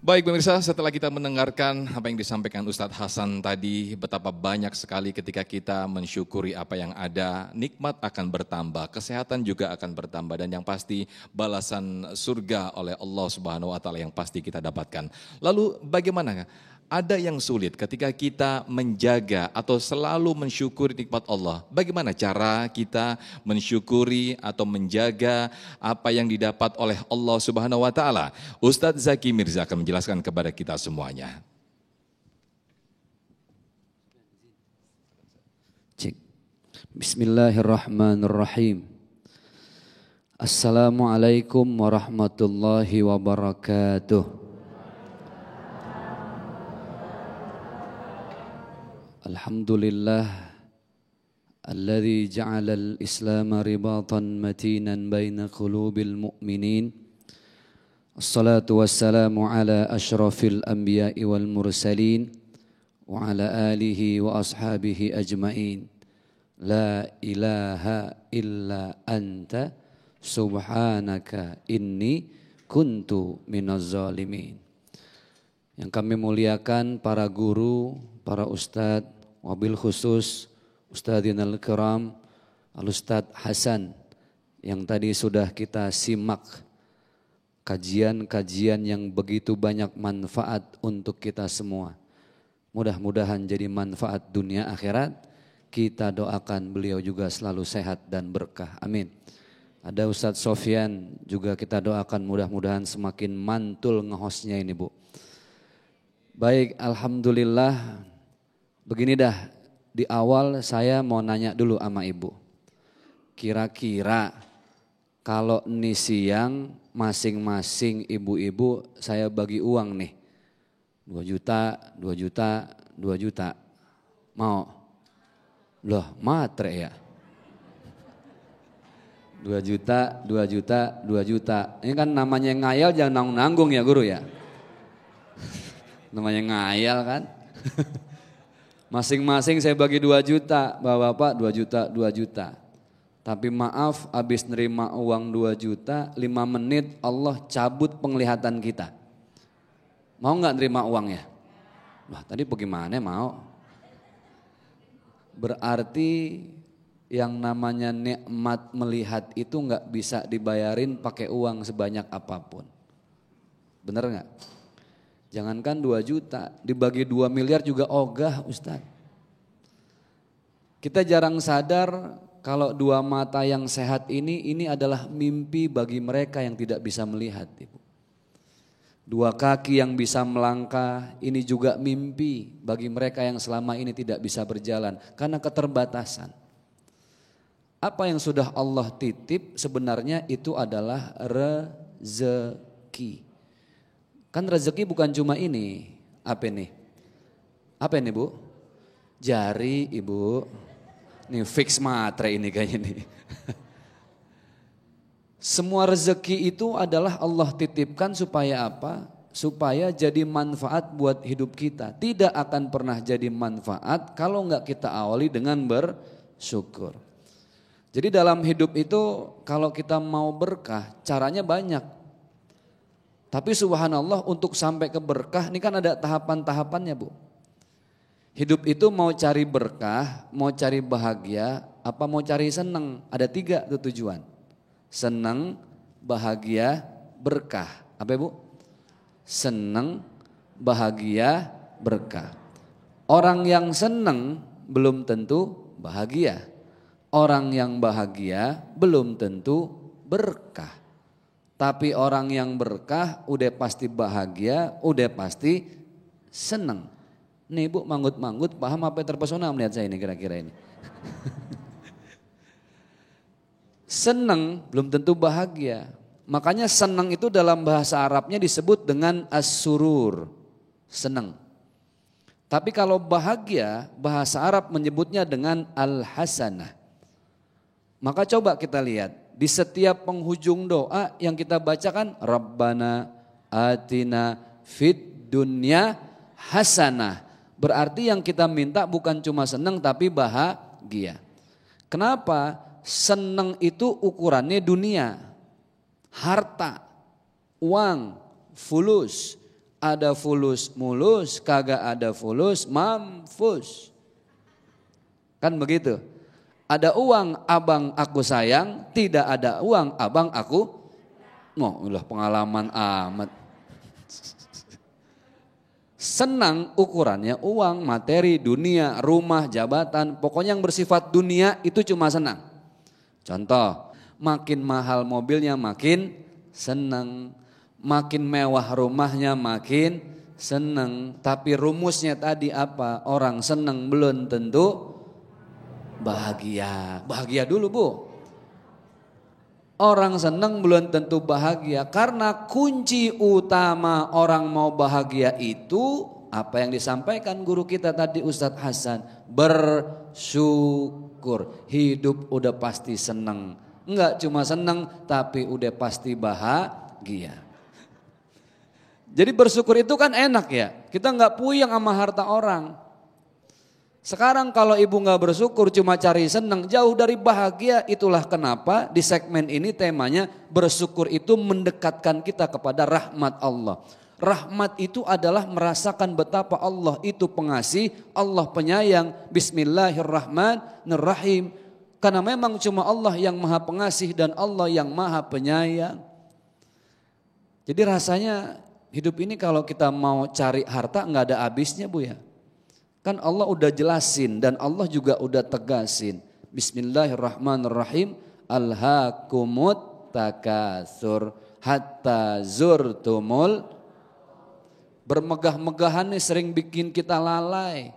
Baik pemirsa, setelah kita mendengarkan apa yang disampaikan Ustadz Hasan tadi, betapa banyak sekali ketika kita mensyukuri apa yang ada, nikmat akan bertambah, kesehatan juga akan bertambah, dan yang pasti balasan surga oleh Allah Subhanahu wa Ta'ala yang pasti kita dapatkan. Lalu bagaimana? Ada yang sulit ketika kita menjaga atau selalu mensyukuri nikmat Allah. Bagaimana cara kita mensyukuri atau menjaga apa yang didapat oleh Allah Subhanahu wa Ta'ala? Ustadz Zaki Mirza akan menjelaskan kepada kita semuanya. Bismillahirrahmanirrahim. Assalamualaikum warahmatullahi wabarakatuh. Alhamdulillah alladzi ja'ala al-islam ribatan matinan baina qulubil mu'minin. Assalatu wassalamu ala asyrafil anbiya'i wal mursalin wa ala alihi wa ashabihi ajmain. La ilaha illa anta subhanaka inni kuntu minaz zalimin. Yang kami muliakan para guru, para ustadz, wabil khusus Ustadzina al-kiram Al-Ustadz Hasan yang tadi sudah kita simak kajian-kajian yang begitu banyak manfaat untuk kita semua. Mudah-mudahan jadi manfaat dunia akhirat. Kita doakan beliau juga selalu sehat dan berkah. Amin. Ada Ustadz Sofyan juga kita doakan mudah-mudahan semakin mantul ngehostnya ini Bu. Baik, alhamdulillah. Begini dah, di awal saya mau nanya dulu sama Ibu. Kira-kira kalau ini siang masing-masing ibu-ibu saya bagi uang nih. 2 juta, 2 juta, 2 juta. Mau? Loh, matre ya. 2 juta, 2 juta, 2 juta. Ini kan namanya ngayal jangan nanggung-nanggung ya guru ya. Namanya ngayal kan. Masing-masing saya bagi 2 juta, Bapak-bapak 2 juta, 2 juta. Tapi maaf habis nerima uang 2 juta, 5 menit Allah cabut penglihatan kita. Mau gak nerima uangnya? Wah tadi bagaimana mau? Berarti yang namanya nikmat melihat itu gak bisa dibayarin pakai uang sebanyak apapun. Bener gak? Jangankan 2 juta, dibagi 2 miliar juga ogah Ustadz. Kita jarang sadar kalau 2 mata yang sehat ini adalah mimpi bagi mereka yang tidak bisa melihat. Ibu. 2 kaki yang bisa melangkah, ini juga mimpi bagi mereka yang selama ini tidak bisa berjalan karena keterbatasan. Apa yang sudah Allah titip sebenarnya itu adalah rezeki. Kan rezeki bukan cuma ini, apa ini? Apa ini Bu? Jari Ibu, nih fix matre ini kayaknya nih. Semua rezeki itu adalah Allah titipkan supaya apa? Supaya jadi manfaat buat hidup kita. Tidak akan pernah jadi manfaat kalau enggak kita awali dengan bersyukur. Jadi dalam hidup itu kalau kita mau berkah caranya banyak. Tapi subhanallah untuk sampai ke berkah ini kan ada tahapan-tahapannya Bu. Hidup itu mau cari berkah, mau cari bahagia, apa mau cari senang. Ada 3 tuh tujuan. Senang, bahagia, berkah. Apa Bu? Senang, bahagia, berkah. Orang yang senang belum tentu bahagia. Orang yang bahagia belum tentu berkah. Tapi orang yang berkah udah pasti bahagia, udah pasti senang. Nih Bu manggut-manggut paham apa yang terpesona melihat saya ini kira-kira ini. Senang belum tentu bahagia. Makanya senang itu dalam bahasa Arabnya disebut dengan as-surur. Senang. Tapi kalau bahagia bahasa Arab menyebutnya dengan al-hasanah. Maka coba kita lihat. Di setiap penghujung doa yang kita bacakan Rabbana atina fid dunya hasanah. Berarti yang kita minta bukan cuma senang tapi bahagia. Kenapa? Senang itu ukurannya dunia. Harta, uang, fulus, ada fulus mulus, kagak ada fulus mampus. Kan begitu. Ada uang abang aku sayang, tidak ada uang abang aku. Ulah pengalaman amat. Senang ukurannya uang, materi, dunia, rumah, jabatan, pokoknya yang bersifat dunia itu cuma senang. Contoh, makin mahal mobilnya makin senang, makin mewah rumahnya makin senang. Tapi rumusnya tadi apa? Orang senang belum tentu bahagia. Bahagia dulu Bu. Orang senang belum tentu bahagia karena kunci utama orang mau bahagia itu apa yang disampaikan guru kita tadi Ustadz Hasan, bersyukur. Hidup udah pasti senang, enggak cuma senang tapi udah pasti bahagia. Jadi bersyukur itu kan enak ya, kita enggak puyeng sama harta orang. Sekarang kalau ibu gak bersyukur cuma cari senang, jauh dari bahagia. Itulah kenapa di segmen ini temanya bersyukur itu mendekatkan kita kepada rahmat Allah. Rahmat itu adalah merasakan betapa Allah itu pengasih, Allah penyayang. Bismillahirrahmanirrahim. Karena memang cuma Allah yang maha pengasih dan Allah yang maha penyayang. Jadi rasanya hidup ini kalau kita mau cari harta gak ada habisnya Bu ya. Kan Allah udah jelasin dan Allah juga udah tegasin. Bismillahirrahmanirrahim. Alhaakumut takatsur hatta zurtumul. Bermegah-megahan nih sering bikin kita lalai.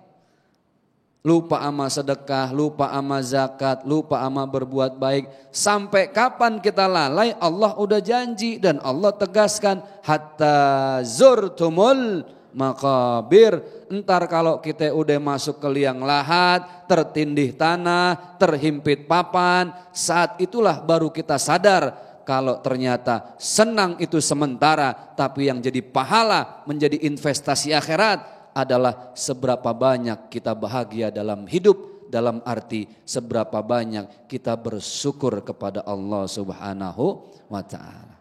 Lupa ama sedekah, lupa ama zakat, lupa ama berbuat baik. Sampai kapan kita lalai? Allah udah janji dan Allah tegaskan hatta zurtumul makabir. Entar kalau kita udah masuk ke liang lahat, tertindih tanah, terhimpit papan, saat itulah baru kita sadar kalau ternyata senang itu sementara, tapi yang jadi pahala menjadi investasi akhirat adalah seberapa banyak kita bahagia dalam hidup, dalam arti seberapa banyak kita bersyukur kepada Allah Subhanahu wa ta'ala.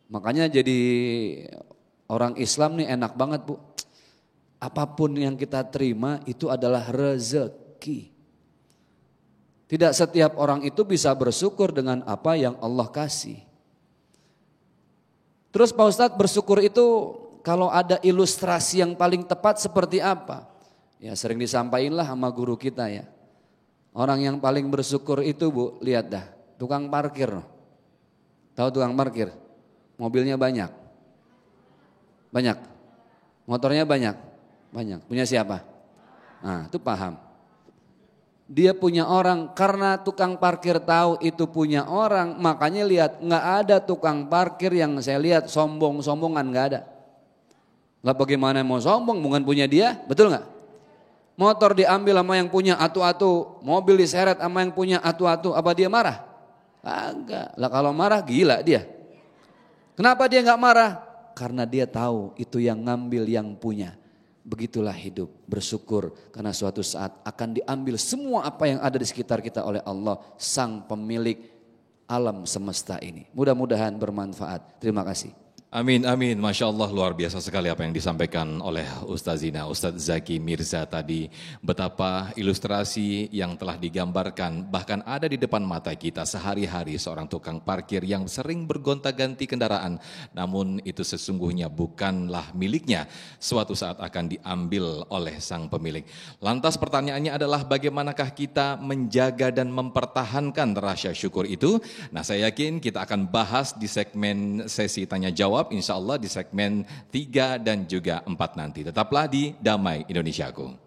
Makanya jadi orang Islam nih enak banget Bu. Apapun yang kita terima itu adalah rezeki. Tidak setiap orang itu bisa bersyukur dengan apa yang Allah kasih. Terus Pak Ustadz, bersyukur itu kalau ada ilustrasi yang paling tepat seperti apa? Ya sering disampaikan lah sama guru kita ya. Orang yang paling bersyukur itu Bu, lihat dah, tukang parkir. Tahu tukang parkir? Mobilnya banyak. Banyak. Motornya banyak. Banyak. Punya siapa? Nah, itu paham. Dia punya orang, karena tukang parkir tahu itu punya orang, makanya lihat nggak ada tukang parkir yang saya lihat sombong-sombongan, nggak ada. Nggak bagaimana mau sombong, bukan punya dia, betul nggak? Motor diambil sama yang punya atu-atu, mobil diseret sama yang punya atu-atu, apa dia marah? Enggak. Lah kalau marah gila dia. Kenapa dia nggak marah? Karena dia tahu itu yang ngambil yang punya. Begitulah hidup, bersyukur karena suatu saat akan diambil semua apa yang ada di sekitar kita oleh Allah, sang pemilik alam semesta ini. Mudah-mudahan bermanfaat. Terima kasih. Amin, amin. Masya Allah, luar biasa sekali apa yang disampaikan oleh Ustazina, Ustadz Zaki Mirza tadi. Betapa ilustrasi yang telah digambarkan bahkan ada di depan mata kita sehari-hari, seorang tukang parkir yang sering bergonta-ganti kendaraan. Namun itu sesungguhnya bukanlah miliknya, suatu saat akan diambil oleh sang pemilik. Lantas pertanyaannya adalah bagaimanakah kita menjaga dan mempertahankan rasa syukur itu? Nah, saya yakin kita akan bahas di segmen sesi tanya jawab, insya Allah di segmen 3 dan juga 4 nanti. Tetaplah di Damai Indonesiaku.